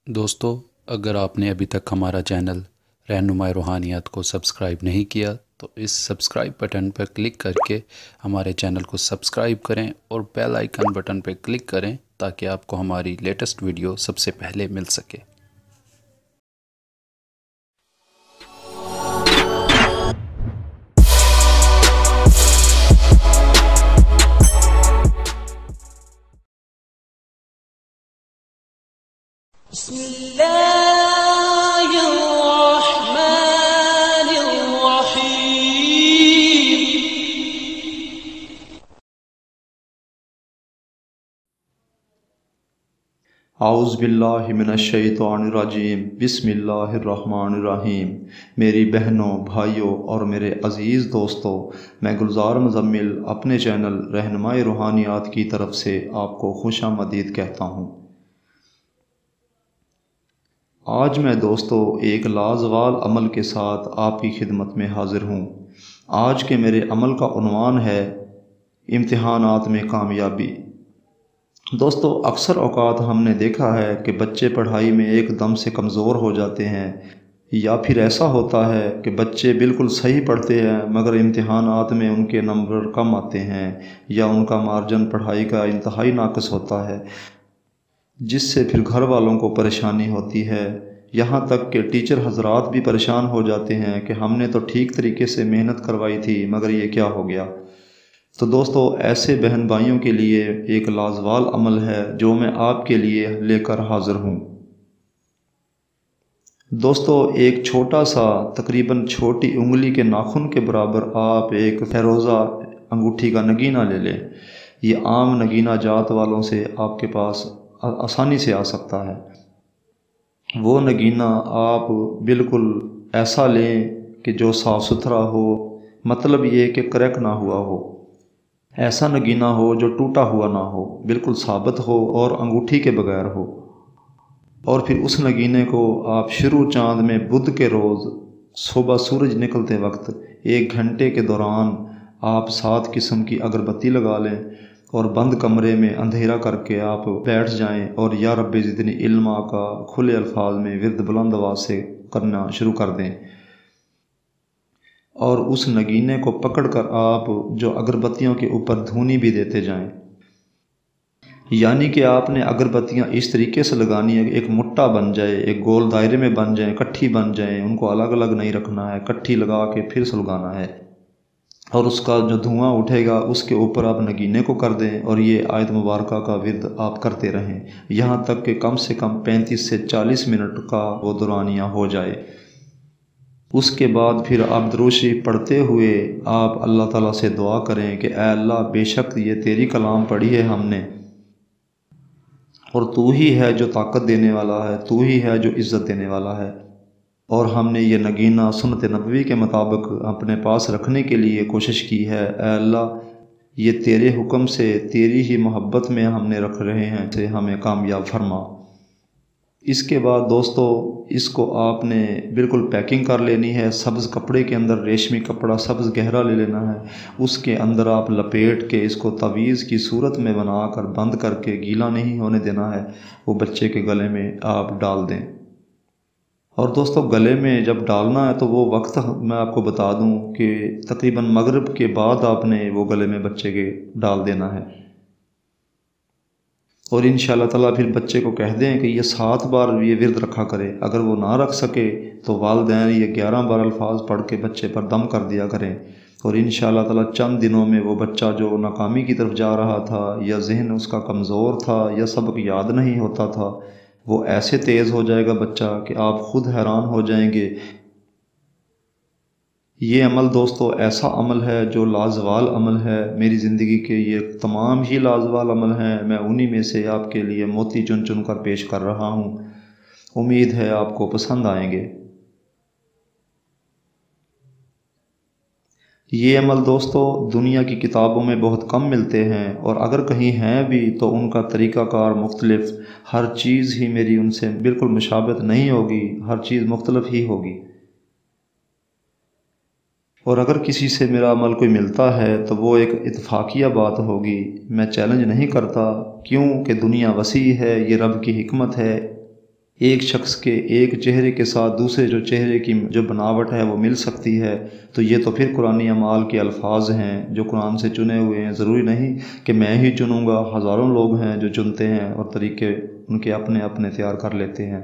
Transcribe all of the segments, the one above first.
दोस्तों, अगर आपने अभी तक हमारा चैनल रहनुमाए रूहानियात को सब्सक्राइब नहीं किया तो इस सब्सक्राइब बटन पर क्लिक करके हमारे चैनल को सब्सक्राइब करें और बेल आइकन बटन पर क्लिक करें ताकि आपको हमारी लेटेस्ट वीडियो सबसे पहले मिल सके। औज़ुबिल्लाहिमिनश्शैतानिर्रजीम बिस्मिल्लाहिर्रहमानिर्रहीम। मेरी बहनों, भाइयों और मेरे अज़ीज़ दोस्तों, मैं गुलजार मुज़म्मिल अपने चैनल रहनुमाए रूहानियात की तरफ से आपको खुशामदीद कहता हूँ। आज मैं दोस्तों एक लाजवाल अमल के साथ आपकी खिदमत में हाज़िर हूँ। आज के मेरे अमल का उन्वान है इम्तिहानात में कामयाबी। दोस्तों, अक्सर औक़ात हमने देखा है कि बच्चे पढ़ाई में एकदम से कमज़ोर हो जाते हैं, या फिर ऐसा होता है कि बच्चे बिल्कुल सही पढ़ते हैं मगर इम्तिहानात में उनके नंबर कम आते हैं या उनका मार्जिन पढ़ाई का इंतहाई नाक़िस होता है, जिससे फिर घर वालों को परेशानी होती है। यहाँ तक कि टीचर हज़रात भी परेशान हो जाते हैं कि हमने तो ठीक तरीके से मेहनत करवाई थी मगर ये क्या हो गया। तो दोस्तों, ऐसे बहन भाइयों के लिए एक लाजवाल अमल है जो मैं आपके लिए लेकर हाज़िर हूँ। दोस्तों, एक छोटा सा तकरीबन छोटी उंगली के नाखून के बराबर आप एक फ़िरोज़ा अंगूठी का नगीना ले लें। ये आम नगीना जात वालों से आपके पास आसानी से आ सकता है। वो नगीना आप बिल्कुल ऐसा लें कि जो साफ़ सुथरा हो, मतलब ये कि क्रैक ना हुआ हो। ऐसा नगीना हो जो टूटा हुआ ना हो, बिल्कुल साबित हो और अंगूठी के बगैर हो। और फिर उस नगीने को आप शुरू चाँद में बुध के रोज़ सुबह सूरज निकलते वक्त 1 घंटे के दौरान आप 7 किस्म की अगरबत्ती लगा लें और बंद कमरे में अंधेरा करके आप बैठ जाएं और या रब्बी ज़िदनी इल्मा का खुले अल्फाज में विर्द बुलंद आवाज़ से करना शुरू कर दें। और उस नगीने को पकड़कर आप जो अगरबत्तियों के ऊपर धूनी भी देते जाएं, यानी कि आपने अगरबत्तियां इस तरीके से लगानी है कि एक मुट्टा बन जाए, एक गोल दायरे में बन जाए, इकट्ठी बन जाए, उनको अलग अलग नहीं रखना है, इकट्ठी लगा के फिर सुलगाना है। और उसका जो धुआं उठेगा उसके ऊपर आप नगीने को कर दें और ये आयत मुबारक का विर्द आप करते रहें, यहाँ तक कि कम से कम 35 से 40 मिनट का वो दौरानिया हो जाए। उसके बाद फिर आप दुरूद शरीफ पढ़ते हुए आप अल्लाह ताला से दुआ करें कि ऐ अल्लाह, बेशक ये तेरी कलाम पढ़ी है हमने और तू ही है जो ताकत देने वाला है, तू ही है जो इज़्ज़त देने वाला है। और हमने ये नगीना सुन्नत नबवी के मुताबिक अपने पास रखने के लिए कोशिश की है। ऐ अल्लाह, ये तेरे हुक्म से, तेरी ही मोहब्बत में हमने रख रहे हैं, से हमें कामयाब फरमा। इसके बाद दोस्तों, इसको आपने बिल्कुल पैकिंग कर लेनी है। सब्ज़ कपड़े के अंदर रेशमी कपड़ा सब्ज़ गहरा ले लेना है, उसके अंदर आप लपेट के इसको तवीज़ की सूरत में बनाकर बंद करके, गीला नहीं होने देना है, वो बच्चे के गले में आप डाल दें। और दोस्तों, गले में जब डालना है तो वो वक्त मैं आपको बता दूं कि तकरीबन मगरिब के बाद आपने वो गले में बच्चे के डाल देना है। और इंशाअल्लाह ताला फिर बच्चे को कह दें कि ये 7 बार ये विर्द रखा करे। अगर वो ना रख सके तो वालिदैन ये 11 बार अल्फाज पढ़ के बच्चे पर दम कर दिया करें। और इंशाअल्लाह ताला चंद दिनों में वो बच्चा जो नाकामी की तरफ जा रहा था, या जहन उसका कमज़ोर था, या सबक याद नहीं होता था, वो ऐसे तेज़ हो जाएगा बच्चा कि आप ख़ुद हैरान हो जाएंगे। ये अमल दोस्तों ऐसा अमल है जो लाजवाल अमल है। मेरी ज़िंदगी के ये तमाम ही लाजवाल अमल हैं, मैं उन्हीं में से आपके लिए मोती चुन चुन कर पेश कर रहा हूँ। उम्मीद है आपको पसंद आएंगे। ये अमल दोस्तों दुनिया की किताबों में बहुत कम मिलते हैं, और अगर कहीं हैं भी तो उनका तरीक़ाकार मुख्तलिफ, हर चीज़ ही मेरी उनसे बिल्कुल मुशाबहत नहीं होगी, हर चीज़ मुख्तलिफ ही होगी। और अगर किसी से मेरा अमल कोई मिलता है तो वो एक इत्फाकिया बात होगी, मैं चैलेंज नहीं करता, क्यों कि दुनिया वसी है, ये रब की हिकमत है। ایک شخص کے ایک چہرے کے ساتھ دوسرے چہرے کی جو بناوٹ ہے وہ مل سکتی ہے، تو یہ تو پھر قرآنی اعمال کے الفاظ ہیں جو قرآن سے چنے ہوئے ہیں۔ ضروری نہیں کہ میں ہی چنوں گا، ہزاروں لوگ ہیں جو چنتے ہیں اور طریقے ان کے اپنے اپنے تیار کر لیتے ہیں۔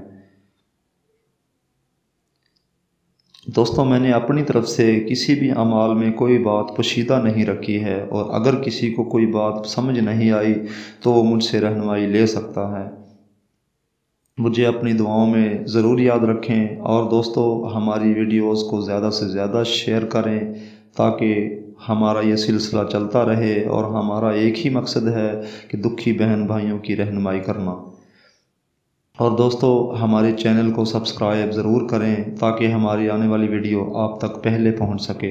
دوستوں، میں نے اپنی طرف سے کسی بھی اعمال میں کوئی بات پوشیدہ نہیں رکھی ہے، اور اگر کسی کو کوئی بات سمجھ نہیں آئی تو وہ مجھ سے رہنمائی لے سکتا ہے۔ مجھے اپنی دعاؤں میں ضرور یاد رکھیں، اور دوستو ہماری ویڈیوز کو زیادہ سے زیادہ شیئر کریں تاکہ ہمارا یہ سلسلہ چلتا رہے، اور ہمارا ایک ہی مقصد ہے کہ دکھی بہن بھائیوں کی رہنمائی کرنا۔ اور دوستو ہمارے چینل کو سبسکرائب ضرور کریں تاکہ ہماری آنے والی ویڈیو آپ تک پہلے پہنچ سکے۔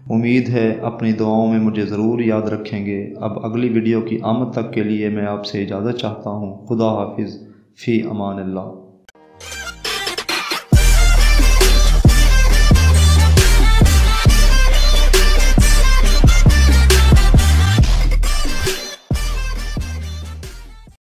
امید ہے اپنی دعاؤں میں مجھے ضرور یاد رکھیں گے۔ اب اگلی ویڈیو کی آمد تک کے لیے میں آپ سے اجازت چاہتا ہوں۔ خدا حافظ، فی امان اللہ۔